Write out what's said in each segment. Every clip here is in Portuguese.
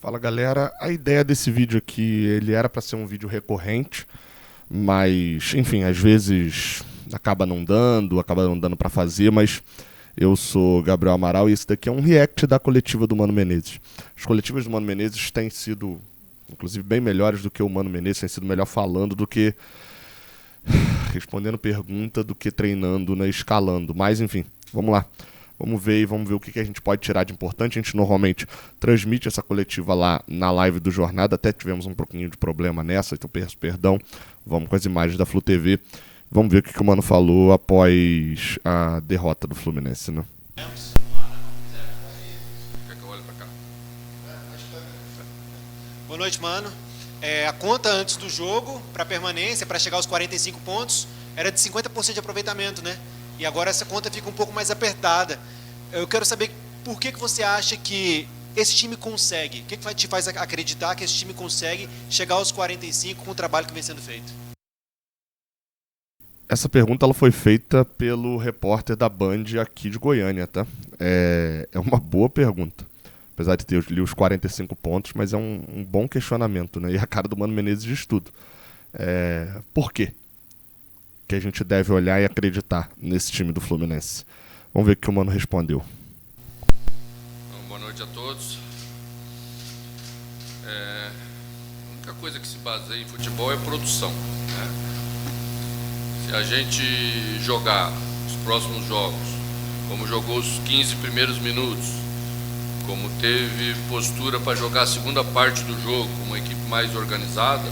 Fala galera, a ideia desse vídeo aqui, ele era para ser um vídeo recorrente, mas enfim, às vezes acaba não dando para fazer, mas eu sou Gabriel Amaral e esse daqui é um react da coletiva do Mano Menezes. As coletivas do Mano Menezes têm sido, inclusive, bem melhores do que o Mano Menezes, têm sido melhor falando do que respondendo pergunta, do que treinando, né, escalando, mas enfim, vamos lá. Vamos ver o que a gente pode tirar de importante. A gente normalmente transmite essa coletiva lá na live do Jornada. Até tivemos um pouquinho de problema nessa, então peço perdão. Vamos com as imagens da Flu TV. Vamos ver o que o Mano falou após a derrota do Fluminense, né? Quer que eu olhe pra cá? Boa noite, Mano. A conta antes do jogo, para permanência, para chegar aos 45 pontos, era de 50% de aproveitamento, né? E agora essa conta fica um pouco mais apertada. Eu quero saber por que você acha que esse time consegue? O que te faz acreditar que esse time consegue chegar aos 45 com o trabalho que vem sendo feito? Essa pergunta ela foi feita pelo repórter da Band aqui de Goiânia, tá? É uma boa pergunta. Apesar de ter ali os 45 pontos, mas é um bom questionamento, né? E a cara do Mano Menezes diz tudo. Por quê que a gente deve olhar e acreditar nesse time do Fluminense? Vamos ver o que o Mano respondeu. Boa noite a todos. A única coisa que se baseia em futebol é produção, né? Se a gente jogar os próximos jogos, como jogou os 15 primeiros minutos, como teve postura para jogar a segunda parte do jogo, com uma equipe mais organizada,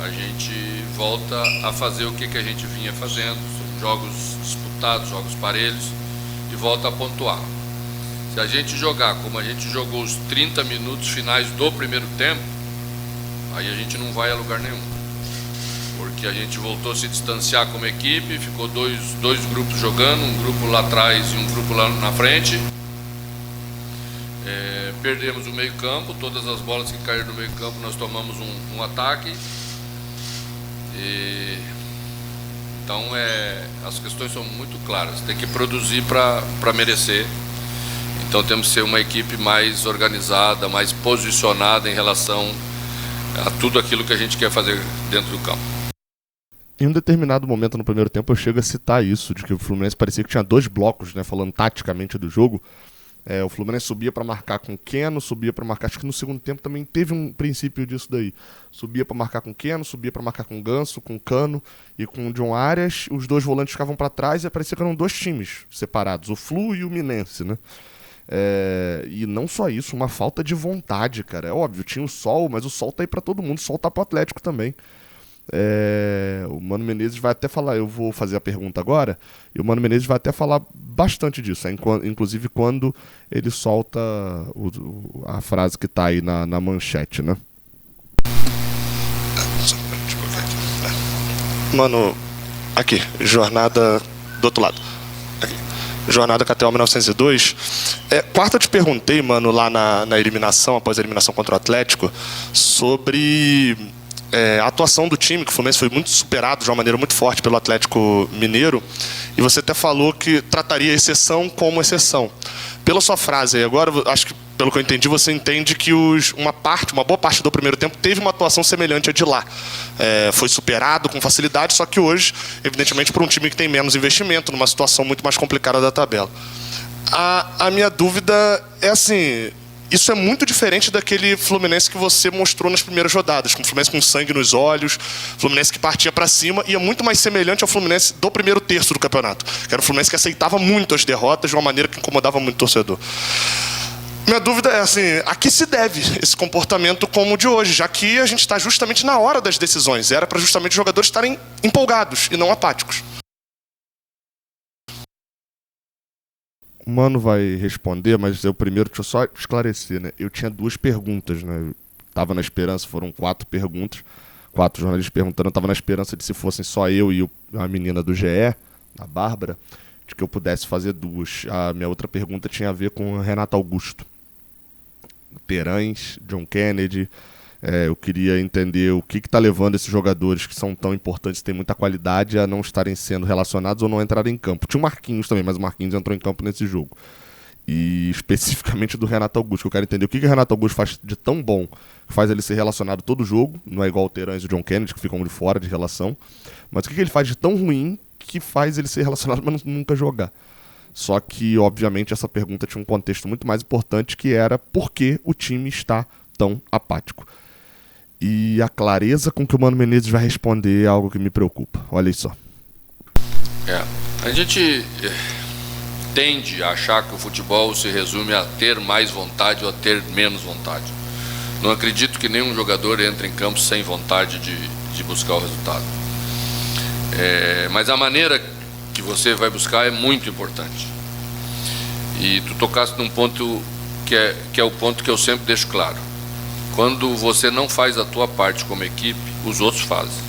a gente volta a fazer o que a gente vinha fazendo, jogos disputados, jogos parelhos, e volta a pontuar. Se a gente jogar como a gente jogou os 30 minutos finais do primeiro tempo, aí a gente não vai a lugar nenhum. Porque a gente voltou a se distanciar como equipe, ficou dois grupos jogando, um grupo lá atrás e um grupo lá na frente. Perdemos o meio campo, todas as bolas que caíram no meio campo nós tomamos um ataque. Então as questões são muito claras, tem que produzir para merecer. Então temos que ser uma equipe mais organizada, mais posicionada em relação a tudo aquilo que a gente quer fazer dentro do campo. Em um determinado momento no primeiro tempo eu chego a citar isso, de que o Fluminense parecia que tinha dois blocos, né, falando taticamente do jogo. O Fluminense subia para marcar com Keno, subia para marcar, acho que no segundo tempo também teve um princípio disso daí. Subia para marcar com Keno, subia para marcar com Ganso, com Cano e com o John Arias. Os dois volantes ficavam para trás e parecia que eram dois times separados, o Flu e o Minense, né? E não só isso, uma falta de vontade, cara. É óbvio, tinha o Sol, mas o Sol tá aí para todo mundo, o Sol tá pro Atlético também. O Mano Menezes vai até falar, eu vou fazer a pergunta agora, e o Mano Menezes vai até falar bastante disso, inclusive quando ele solta a frase que tá aí na manchete, né? Mano, aqui, jornada do outro lado. Aqui. Jornada KTO 1902. Quarta eu te perguntei, mano, lá na eliminação, após a eliminação contra o Atlético, sobre a atuação do time, que o Fluminense foi muito superado de uma maneira muito forte pelo Atlético Mineiro, e você até falou que trataria a exceção como exceção. Pela sua frase aí agora, acho que, pelo que eu entendi, você entende que uma boa parte do primeiro tempo teve uma atuação semelhante à de lá. Foi superado com facilidade, só que hoje, evidentemente, por um time que tem menos investimento, numa situação muito mais complicada da tabela. A minha dúvida é assim: isso é muito diferente daquele Fluminense que você mostrou nas primeiras rodadas, com o Fluminense com sangue nos olhos, Fluminense que partia para cima, e é muito mais semelhante ao Fluminense do primeiro terço do campeonato, que era o Fluminense que aceitava muito as derrotas de uma maneira que incomodava muito o torcedor. Minha dúvida é assim: a que se deve esse comportamento como o de hoje, já que a gente está justamente na hora das decisões? Era para justamente os jogadores estarem empolgados e não apáticos. O Mano vai responder, mas eu primeiro, deixa eu só esclarecer, né? Eu tinha duas perguntas, né? Eu tava na esperança, foram 4 perguntas, 4 jornalistas perguntando, eu tava na esperança de, se fossem só eu e a menina do GE, a Bárbara, de que eu pudesse fazer 2. A minha outra pergunta tinha a ver com o Renato Augusto. Terãs, John Kennedy. Eu queria entender o que está levando esses jogadores que são tão importantes, têm muita qualidade, a não estarem sendo relacionados ou não entrarem em campo. Tinha o Marquinhos também, mas o Marquinhos entrou em campo nesse jogo. E especificamente do Renato Augusto, que eu quero entender o que o Renato Augusto faz de tão bom, que faz ele ser relacionado todo jogo, não é igual o Terãs e o John Kennedy, que ficam de fora de relação, mas o que ele faz de tão ruim que faz ele ser relacionado, mas nunca jogar. Só que, obviamente, essa pergunta tinha um contexto muito mais importante, que era por que o time está tão apático. E a clareza com que o Mano Menezes vai responder é algo que me preocupa. Olha isso só. A gente tende a achar que o futebol se resume a ter mais vontade ou a ter menos vontade. Não acredito que nenhum jogador entre em campo sem vontade de buscar o resultado. Mas a maneira que você vai buscar é muito importante. E tu tocaste num ponto que é o ponto que eu sempre deixo claro. Quando você não faz a tua parte como equipe, os outros fazem.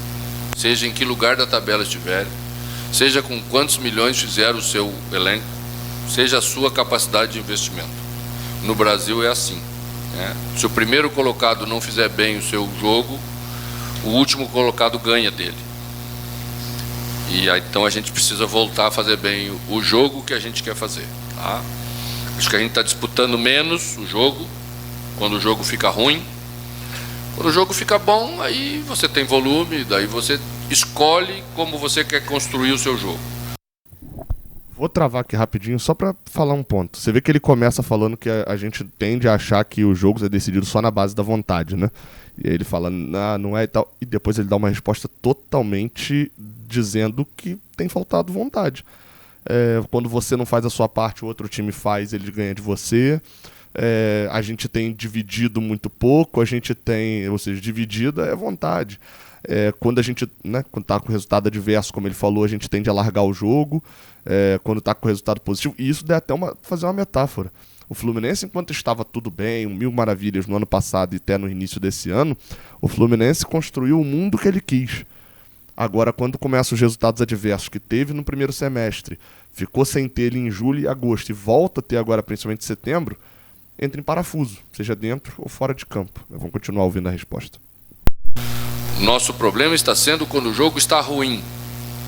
Seja em que lugar da tabela estiver, seja com quantos milhões fizer o seu elenco, seja a sua capacidade de investimento. No Brasil é assim, né? Se o primeiro colocado não fizer bem o seu jogo, o último colocado ganha dele. E aí, então a gente precisa voltar a fazer bem o jogo que a gente quer fazer, tá? Acho que a gente está disputando menos o jogo quando o jogo fica ruim. Quando o jogo fica bom, aí você tem volume, daí você escolhe como você quer construir o seu jogo. Vou travar aqui rapidinho só pra falar um ponto. Você vê que ele começa falando que a gente tende a achar que os jogos é decidido só na base da vontade, né? E aí ele fala, não é e tal. E depois ele dá uma resposta totalmente dizendo que tem faltado vontade. Quando você não faz a sua parte, o outro time faz, ele ganha de você. A gente tem dividido muito pouco, ou seja, dividida é vontade. Quando a gente, né, quando tá com resultado adverso, como ele falou, a gente tende a largar o jogo. Quando tá com resultado positivo, e isso dá até fazer uma metáfora. O Fluminense, enquanto estava tudo bem, mil maravilhas no ano passado e até no início desse ano, o Fluminense construiu o mundo que ele quis. Agora, quando começam os resultados adversos que teve no primeiro semestre, ficou sem ter ele em julho e agosto e volta a ter agora, principalmente em setembro, entra em parafuso, seja dentro ou fora de campo. Vamos continuar ouvindo a resposta. Nosso problema está sendo quando o jogo está ruim,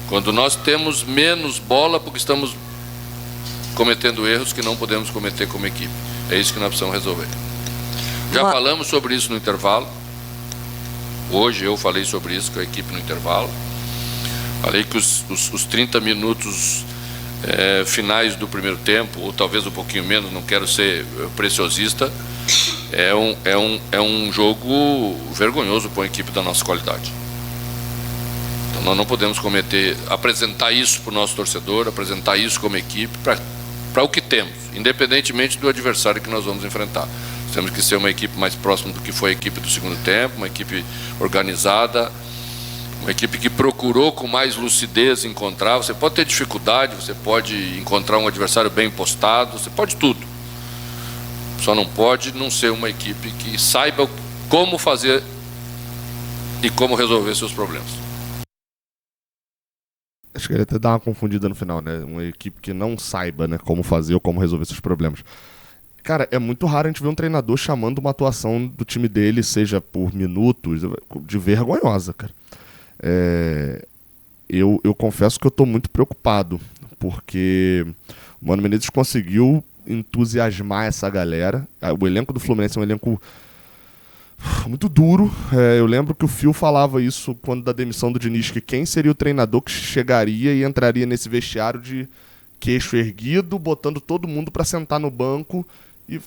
quando nós temos menos bola porque estamos cometendo erros que não podemos cometer como equipe. É isso que nós precisamos resolver. Já falamos sobre isso no intervalo. Hoje eu falei sobre isso com a equipe no intervalo. Falei que os 30 minutos finais do primeiro tempo, ou talvez um pouquinho menos, não quero ser preciosista, é um jogo vergonhoso para uma equipe da nossa qualidade. Então nós não podemos apresentar isso para o nosso torcedor, apresentar isso como equipe, para o que temos, independentemente do adversário que nós vamos enfrentar. Temos que ser uma equipe mais próxima do que foi a equipe do segundo tempo, uma equipe organizada, uma equipe que procurou com mais lucidez encontrar. Você pode ter dificuldade, você pode encontrar um adversário bem postado, você pode tudo. Só não pode não ser uma equipe que saiba como fazer e como resolver seus problemas. Acho que ele até dá uma confundida no final, né? Uma equipe que não saiba, né, como fazer ou como resolver seus problemas. Cara, é muito raro a gente ver um treinador chamando uma atuação do time dele, seja por minutos, de vergonhosa, cara. Eu confesso que eu tô muito preocupado, porque o Mano Menezes conseguiu entusiasmar essa galera. O elenco do Fluminense é um elenco muito duro. Eu lembro que o Phil falava isso quando da demissão do Diniz, que quem seria o treinador que chegaria e entraria nesse vestiário de queixo erguido, botando todo mundo para sentar no banco.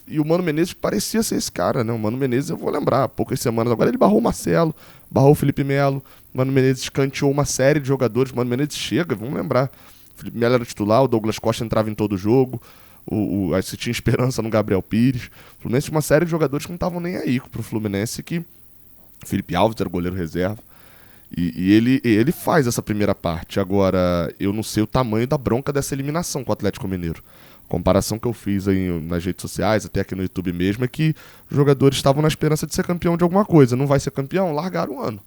E o Mano Menezes parecia ser esse cara, né? O Mano Menezes, eu vou lembrar, há poucas semanas agora ele barrou o Marcelo, barrou o Felipe Melo, o Mano Menezes escanteou uma série de jogadores, o Mano Menezes chega, vamos lembrar. O Felipe Melo era titular, o Douglas Costa entrava em todo jogo, aí você tinha esperança no Gabriel Pires. O Fluminense tinha uma série de jogadores que não estavam nem aí pro Fluminense, que Felipe Alves era o goleiro reserva. E ele faz essa primeira parte. Agora, eu não sei o tamanho da bronca dessa eliminação com o Atlético Mineiro. A comparação que eu fiz aí nas redes sociais, até aqui no YouTube mesmo, é que os jogadores estavam na esperança de ser campeão de alguma coisa. Não vai ser campeão? Largaram o ano.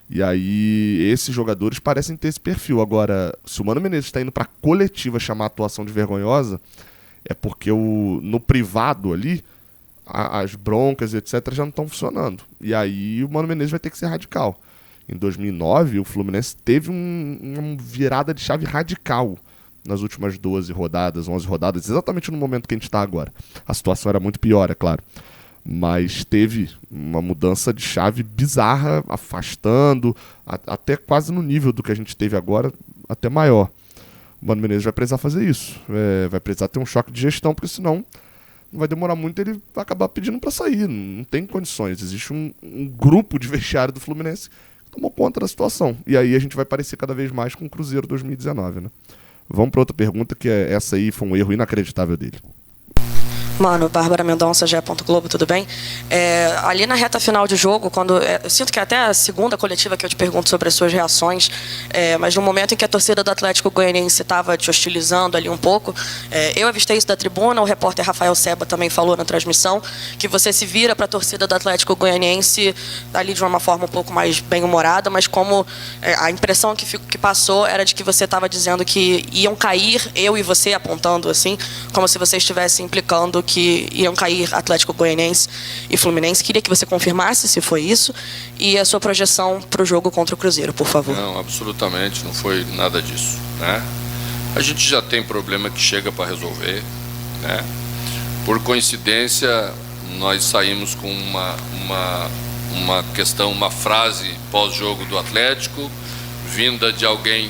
E aí, esses jogadores parecem ter esse perfil. Agora, se o Mano Menezes está indo pra coletiva chamar a atuação de vergonhosa, é porque no privado ali, as broncas, etc., já não estão funcionando. E aí, o Mano Menezes vai ter que ser radical. Em 2009, o Fluminense teve uma virada de chave radical nas últimas 12 rodadas, 11 rodadas, exatamente no momento que a gente está agora. A situação era muito pior, é claro. Mas teve uma mudança de chave bizarra, afastando, até quase no nível do que a gente teve agora, até maior. O Mano Menezes vai precisar fazer isso. Vai precisar ter um choque de gestão, porque senão não vai demorar muito, ele vai acabar pedindo para sair. Não tem condições. Existe um grupo de vestiário do Fluminense que tomou conta da situação. E aí a gente vai parecer cada vez mais com o Cruzeiro 2019, né? Vamos para outra pergunta, que essa aí foi um erro inacreditável dele. Mano, Bárbara Mendonça, GE. Globo, tudo bem? Ali na reta final de jogo, quando eu sinto que é até a segunda coletiva que eu te pergunto sobre as suas reações, mas no momento em que a torcida do Atlético Goianiense estava te hostilizando ali um pouco, eu avistei isso da tribuna, o repórter Rafael Seba também falou na transmissão, que você se vira para a torcida do Atlético Goianiense ali de uma forma um pouco mais bem-humorada, mas como a impressão que passou era de que você estava dizendo que iam cair, eu e você apontando assim, como se você estivesse implicando que iam cair Atlético Goianiense e Fluminense. Queria que você confirmasse se foi isso e a sua projeção para o jogo contra o Cruzeiro, por favor. Não, absolutamente não foi nada disso, né? A gente já tem problema que chega para resolver, né? Por coincidência, nós saímos com uma questão, uma frase pós-jogo do Atlético, vinda de alguém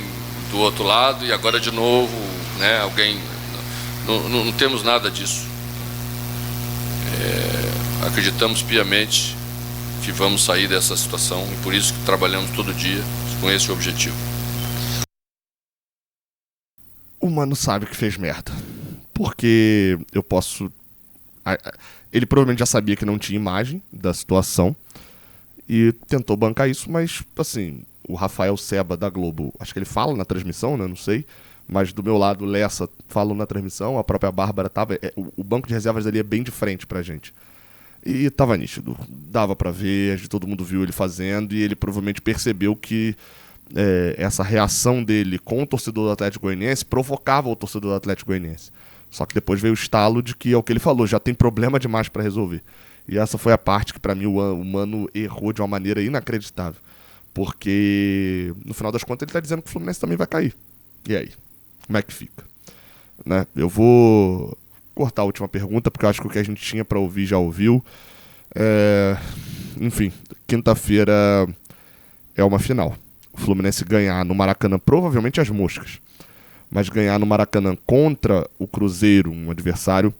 do outro lado, e agora de novo, né? Alguém... Não temos nada disso. Acreditamos piamente que vamos sair dessa situação e por isso que trabalhamos todo dia com esse objetivo. O Mano sabe que fez merda. Porque eu posso... Ele provavelmente já sabia que não tinha imagem da situação e tentou bancar isso, mas, assim, o Rafael Seba da Globo, acho que ele fala na transmissão, né? Não sei. Mas do meu lado, o Lessa falou na transmissão, a própria Bárbara tava... O banco de reservas ali é bem de frente pra gente. E tava nítido. Dava pra ver, todo mundo viu ele fazendo, e ele provavelmente percebeu que essa reação dele com o torcedor do Atlético Goianiense provocava o torcedor do Atlético Goianiense. Só que depois veio o estalo de que é o que ele falou, já tem problema demais pra resolver. E essa foi a parte que pra mim o Mano errou de uma maneira inacreditável. Porque, no final das contas, ele tá dizendo que o Fluminense também vai cair. E aí? Como é que fica? Né? Eu vou cortar a última pergunta, porque eu acho que o que a gente tinha para ouvir já ouviu. Enfim, quinta-feira é uma final. O Fluminense ganhar no Maracanã, provavelmente as moscas, mas ganhar no Maracanã contra o Cruzeiro, um adversário,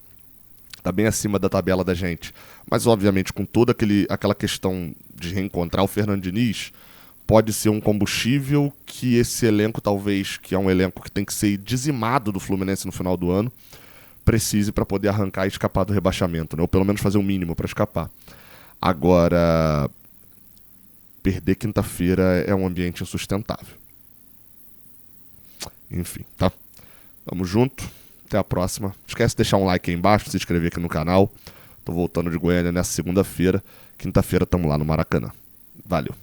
está bem acima da tabela da gente. Mas, obviamente, com toda aquela questão de reencontrar o Fernando Diniz, pode ser um combustível que esse elenco, talvez, que é um elenco que tem que ser dizimado do Fluminense no final do ano, precise para poder arrancar e escapar do rebaixamento, né? Ou pelo menos fazer o mínimo para escapar. Agora, perder quinta-feira é um ambiente insustentável. Enfim, tá? Tamo junto. Até a próxima. Não esquece de deixar um like aí embaixo, se inscrever aqui no canal. Tô voltando de Goiânia nessa segunda-feira. Quinta-feira tamo lá no Maracanã. Valeu.